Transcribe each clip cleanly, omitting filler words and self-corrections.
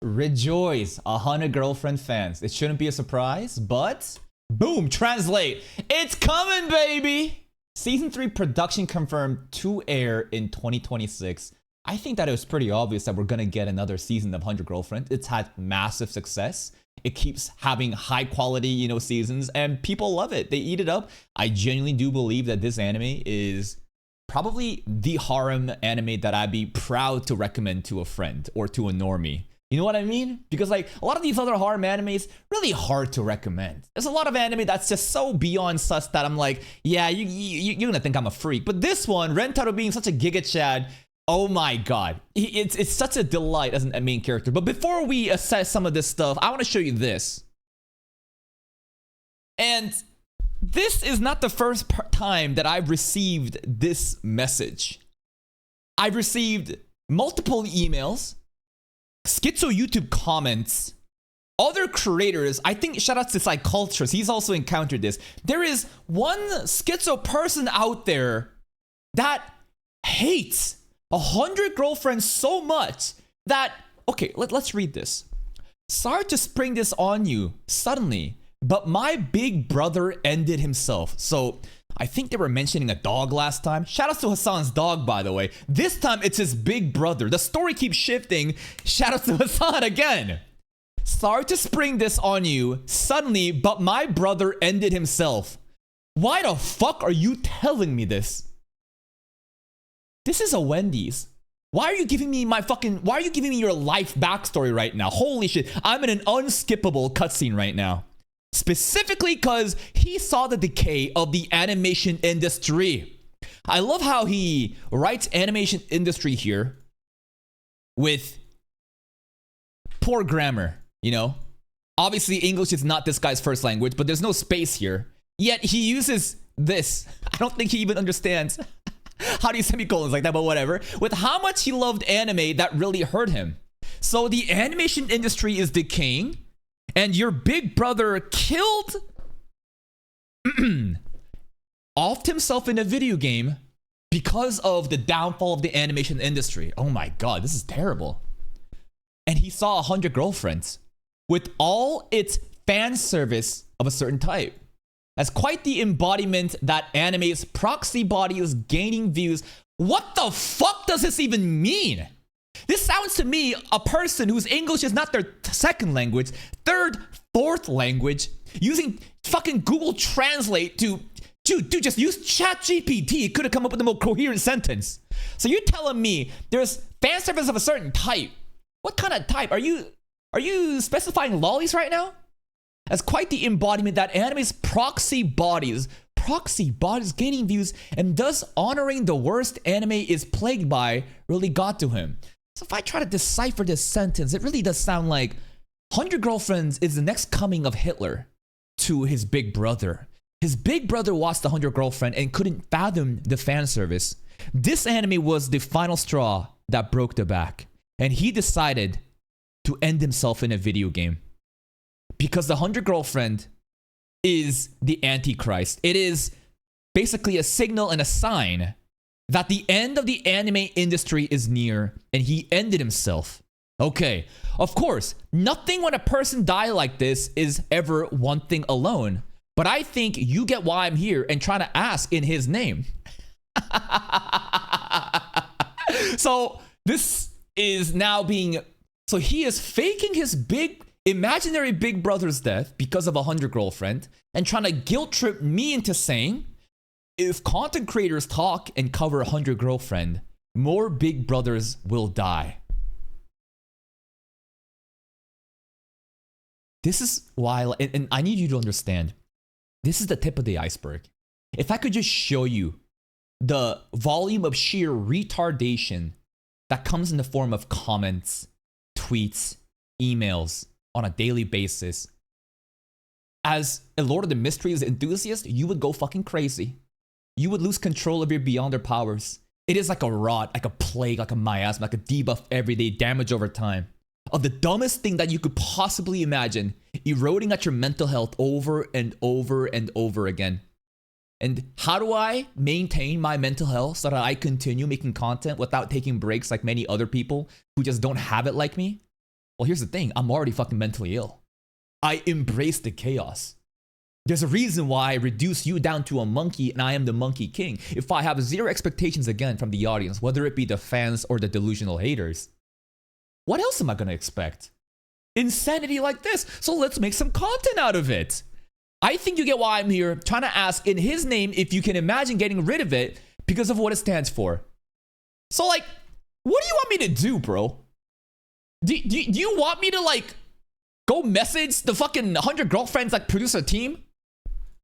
Rejoice, 100 girlfriend fans. It shouldn't be a surprise, but boom, translate. It's coming, baby. Season 3 production confirmed to air in 2026. I think that it was pretty obvious that we're gonna get another season of 100 Girlfriend. It's had massive success. It keeps having high quality, seasons, and people love it. They eat it up. I genuinely do believe that this anime is probably the harem anime that I'd be proud to recommend to a friend or to a normie. You know what I mean? Because a lot of these other harem animes, really hard to recommend. There's a lot of anime that's just so beyond sus that I'm like, yeah, you're gonna think I'm a freak. But this one, Rentaro being such a Giga Chad, oh my god. It's such a delight as a main character. But before we assess some of this stuff, I want to show you this. And this is not the first time that I've received this message. I've received multiple emails, Schizo YouTube comments, other creators. I think shout out to Psycultures, he's also encountered this. There is one schizo person out there that hates 100 Girlfriends so much that, okay, let's read this. Sorry to spring this on you suddenly, but my big brother ended himself. So I think they were mentioning a dog last time. Shout out to Hassan's dog, by the way. This time it's his big brother. The story keeps shifting. Shout out to Hassan again. Sorry to spring this on you suddenly, but my brother ended himself. Why the fuck are you telling me this? This is a Wendy's. Why are you giving me your life backstory right now? Holy shit. I'm in an unskippable cutscene right now. Specifically because he saw the decay of the animation industry. I love how he writes animation industry here with poor grammar, Obviously, English is not this guy's first language, but there's no space here. Yet he uses this. I don't think he even understands how do you semicolons like that, but whatever. With how much he loved anime, that really hurt him. So the animation industry is decaying, and your big brother killed offed himself in a video game because of the downfall of the animation industry. Oh my god, this is terrible. And he saw 100 Girlfriends with all its fan service of a certain type. That's quite the embodiment that anime's proxy body is gaining views. What the fuck does this even mean? This sounds to me a person whose English is not their second language, third, fourth language, using fucking Google Translate to dude, just use ChatGPT. It could have come up with a more coherent sentence. So you're telling me there's fan service of a certain type. What kind of type? Are you specifying lollies right now? That's quite the embodiment that anime's proxy bodies gaining views, and thus honoring the worst anime is plagued by really got to him. So if I try to decipher this sentence, it really does sound like 100 Girlfriends is the next coming of Hitler to his big brother. His big brother watched 100 Girlfriend and couldn't fathom the fan service. This anime was the final straw that broke the back, and he decided to end himself in a video game. Because the 100 Girlfriend is the Antichrist. It is basically a signal and a sign that the end of the anime industry is near, and he ended himself. Okay, of course, nothing when a person dies like this is ever one thing alone, but I think you get why I'm here and trying to ask in his name. So this is now so he is faking his imaginary big brother's death because of 100 Girlfriend and trying to guilt trip me into saying, if content creators talk and cover 100 Girlfriend, more big brothers will die. This is why, and I need you to understand, this is the tip of the iceberg. If I could just show you the volume of sheer retardation that comes in the form of comments, tweets, emails on a daily basis, as a Lord of the Mysteries enthusiast, you would go fucking crazy. You would lose control of your Beyonder powers. It is like a rot, like a plague, like a miasma, like a debuff every day, damage over time, of the dumbest thing that you could possibly imagine, eroding at your mental health over and over and over again. And how do I maintain my mental health so that I continue making content without taking breaks like many other people who just don't have it like me? Well, here's the thing. I'm already fucking mentally ill. I embrace the chaos. There's a reason why I reduce you down to a monkey and I am the monkey king. If I have zero expectations again from the audience, whether it be the fans or the delusional haters, what else am I gonna expect? Insanity like this. So let's make some content out of it. I think you get why I'm here, trying to ask in his name if you can imagine getting rid of it because of what it stands for. So like, what do you want me to do, bro? Do you want me to like go message the fucking 100 girlfriends like producer team?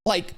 Like,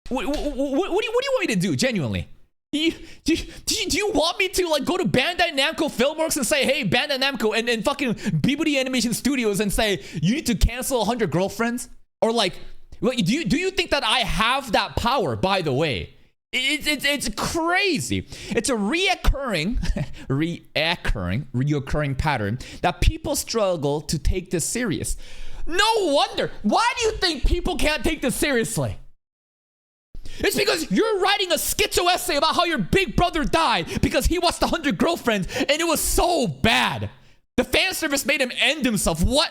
what do you want me to do, genuinely? Do you want me to like go to Bandai Namco Filmworks and say, hey, Bandai Namco and fucking Bibudi Animation Studios and say, you need to cancel 100 girlfriends? Or like, do you think that I have that power, by the way? It's crazy. It's a reoccurring pattern that people struggle to take this serious. No wonder. Why do you think people can't take this seriously? It's because you're writing a schizo essay about how your big brother died because he watched 100 girlfriends and it was so bad. The fan service made him end himself. What?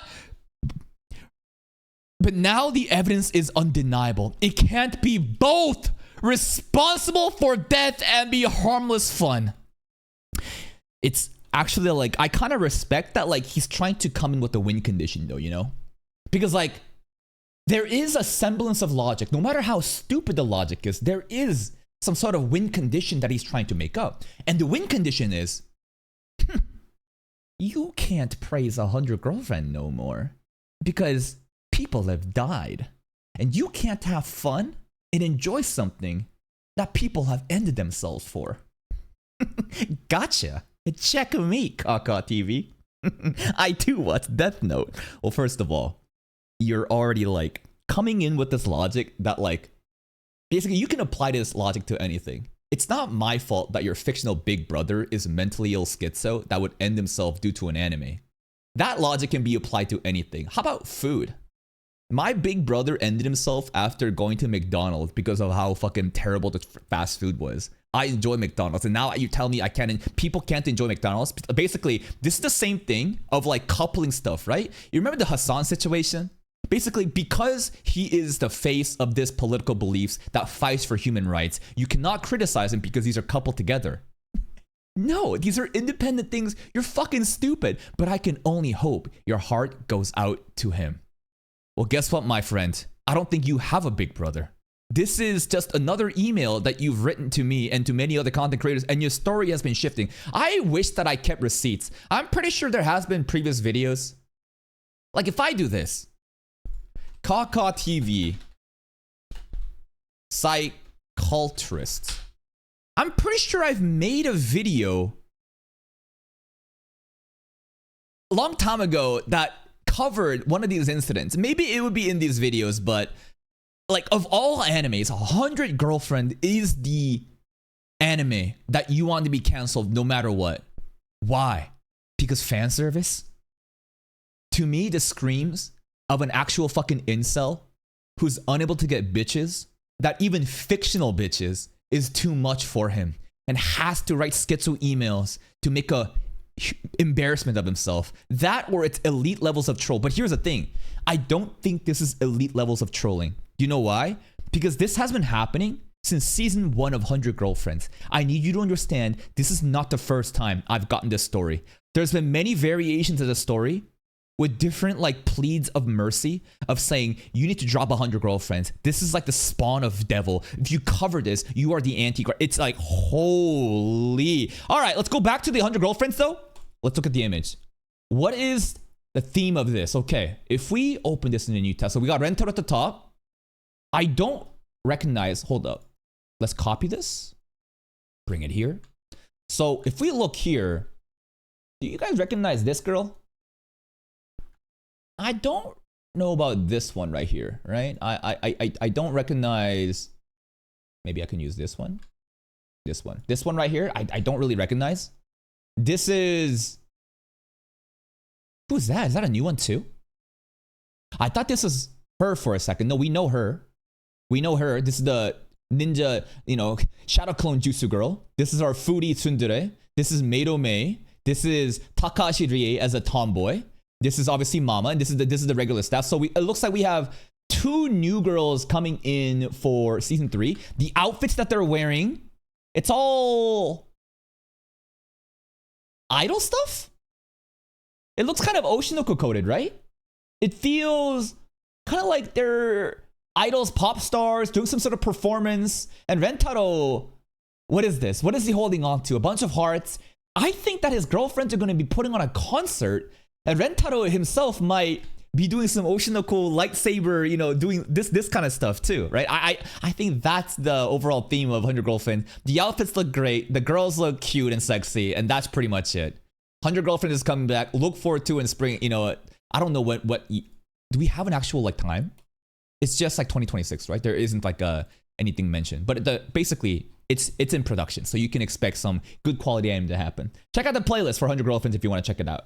But now the evidence is undeniable. It can't be both responsible for death and be harmless fun. It's actually like, I kind of respect that, like, he's trying to come in with a win condition though, you know? Because like, there is a semblance of logic. No matter how stupid the logic is, there is some sort of win condition that he's trying to make up. And the win condition is, you can't praise 100 girlfriend no more because people have died. And you can't have fun and enjoy something that people have ended themselves for. Gotcha. Checkmate, Kaka TV. I too watch Death Note. Well, first of all, you're already like coming in with this logic that like, basically you can apply this logic to anything. It's not my fault that your fictional big brother is mentally ill schizo that would end himself due to an anime. That logic can be applied to anything. How about food? My big brother ended himself after going to McDonald's because of how fucking terrible the fast food was. I enjoy McDonald's, and now you tell me I can't. People can't enjoy McDonald's. Basically, this is the same thing of like coupling stuff, right? You remember the Hassan situation? Basically, because he is the face of this political beliefs that fights for human rights, you cannot criticize him because these are coupled together. No, these are independent things. You're fucking stupid. But I can only hope your heart goes out to him. Well, guess what, my friend? I don't think you have a big brother. This is just another email that you've written to me and to many other content creators, and your story has been shifting. I wish that I kept receipts. I'm pretty sure there has been previous videos. Like if I do this, Kaka TV, Psyculturist. I'm pretty sure I've made a video a long time ago that covered one of these incidents. Maybe it would be in these videos, but like of all animes, 100 Girlfriend is the anime that you want to be canceled no matter what. Why? Because fan service? To me, this screams of an actual fucking incel who's unable to get bitches, that even fictional bitches is too much for him and has to write schizo emails to make a embarrassment of himself. That or it's elite levels of troll. But here's the thing. I don't think this is elite levels of trolling. You know why? Because this has been happening since season 1 of 100 Girlfriends. I need you to understand this is not the first time I've gotten this story. There's been many variations of the story with different like pleads of mercy of saying you need to drop 100 girlfriends. This is like the spawn of devil. If you cover this, you are the antichrist. It's like holy. All right, let's go back to the 100 girlfriends though. Let's look at the image. What is the theme of this? Okay, if we open this in the new tab, so we got Rentaro at the top. I don't recognize. Hold up. Let's copy this. Bring it here. So if we look here, do you guys recognize this girl? I don't know about this one right here, right? I don't recognize. Maybe I can use this one. This one right here. I don't really recognize. This is. Who's that? Is that a new one too? I thought this was her for a second. No, we know her. We know her. This is the ninja, Shadow Clone Jutsu girl. This is our foodie tsundere. This is Meido Mei. This is Takashi Rie as a tomboy. This is obviously Mama, and this is the regular staff. So it looks like we have 2 new girls coming in for season 3. The outfits that they're wearing, it's all idol stuff. It looks kind of Oshinoko coded, right? It feels kind of like they're idols, pop stars doing some sort of performance. And Rentaro, what is this? What is he holding on to? A bunch of hearts. I think that his girlfriends are going to be putting on a concert, and Rentaro himself might be doing some Oshinoko lightsaber, you know, doing this kind of stuff too, right? I think that's the overall theme of 100 Girlfriend. The outfits look great, the girls look cute and sexy, and that's pretty much it. 100 Girlfriend is coming back. Look forward to in spring. You know, I don't know what do we have an actual like time? It's just like 2026, right? There isn't like anything mentioned, but basically it's in production, so you can expect some good quality anime to happen. Check out the playlist for 100 Girlfriends if you want to check it out.